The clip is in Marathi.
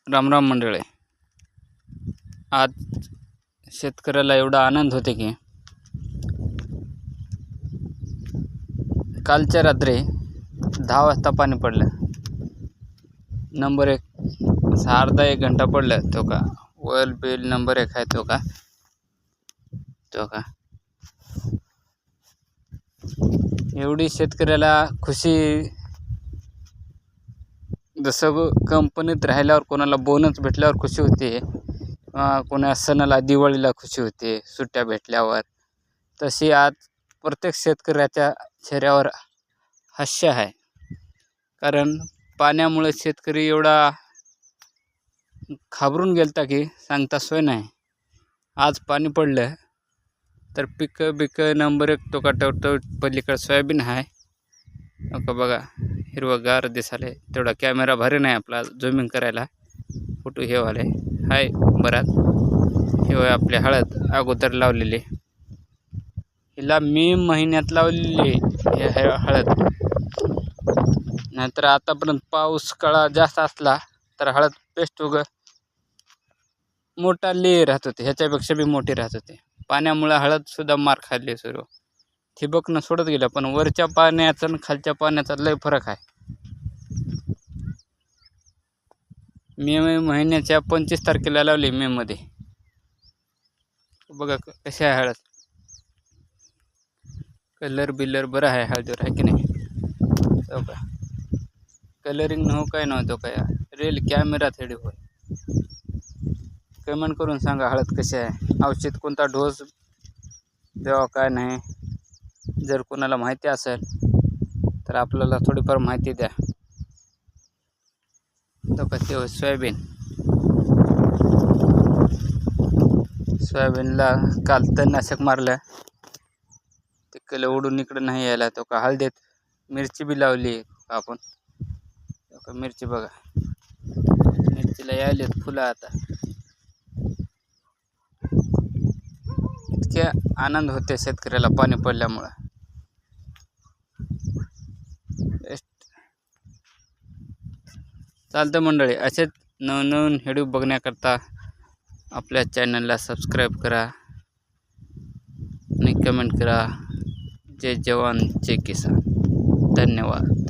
रामराम मंडळी. आज शेतकऱ्याला एवढा आनंद होते की कालच्या रात्री 10 वाजता पाणी पडलं. नंबर 1 अर्धा एक घंटा पडलं. तो का वेल बिल नंबर 1 आहे. तो का एवढी शेतकऱ्याला खुशी. जसं कंपनीत राहिल्यावर कोणाला बोनस भेटल्यावर खुशी होते, कोणा सणाला दिवाळीला खुशी होते सुट्ट्या भेटल्यावर, तशी आज प्रत्येक शेतकऱ्याच्या चेहऱ्यावर हास्य आहे. कारण पाण्यामुळे शेतकरी एवढा घाबरून गेलता की सांगता सोय नाही. आज पाणी पडलं तर पिकं नंबर 1 तो का पलीकडे सोयाबीन आहे. बघा हिरवगार दिसाले. तेवढा कॅमेरा भारी नाही आपला झूमिंग करायला. फोटो हे वाले हाय बराच. हे आपले हळद अगोदर लावलेली, हिला मे महिन्यात लावलेली हे हळद. नाहीतर आतापर्यंत पाऊस काळा जास्त असला तर हळद पेस्ट मोठा ले राहत होते, ह्याच्यापेक्षा बी मोठी राहत होते. पाण्यामुळे हळद सुद्धा मार खाल्ली सुरू. ठिबकनं सोडत गेलं, पण वरच्या पाण्याचा आणि खालच्या पाण्याचा लय फरक आहे. मे महिन्याच्या 25 तारखेला लावली. मे मध्ये बघा कशी आहे हळद. कलर बिलर बरं आहे हळदीवर, आहे की नाही. हो का कलरिंग हो काय नव्हतं काय रेल कॅमेरा थेडी होय. कमेंट करून सांगा हळद कशी आहे, औषध कोणता डोस द्यावा काय नाही. जर कोणाला माहिती असेल तर आपल्याला थोडीफार माहिती द्या. तो कसे हो सोयाबीनला काल तणनाशक मारलं, तिकडे उडून इकडे नाही यायला. तो का हळदीत मिरची बी लावली आपण. मिरची बघा, मिरचीला यायलेत फुलं आता. इतके आनंद होते शेतकऱ्याला पाणी पडल्यामुळं. चालतं मंडळी, असेच नवनवीन व्हिडिओ बघण्याकरता आपल्या चॅनलला सबस्क्राईब करा आणि कमेंट करा. जय जवान जय किसान. धन्यवाद.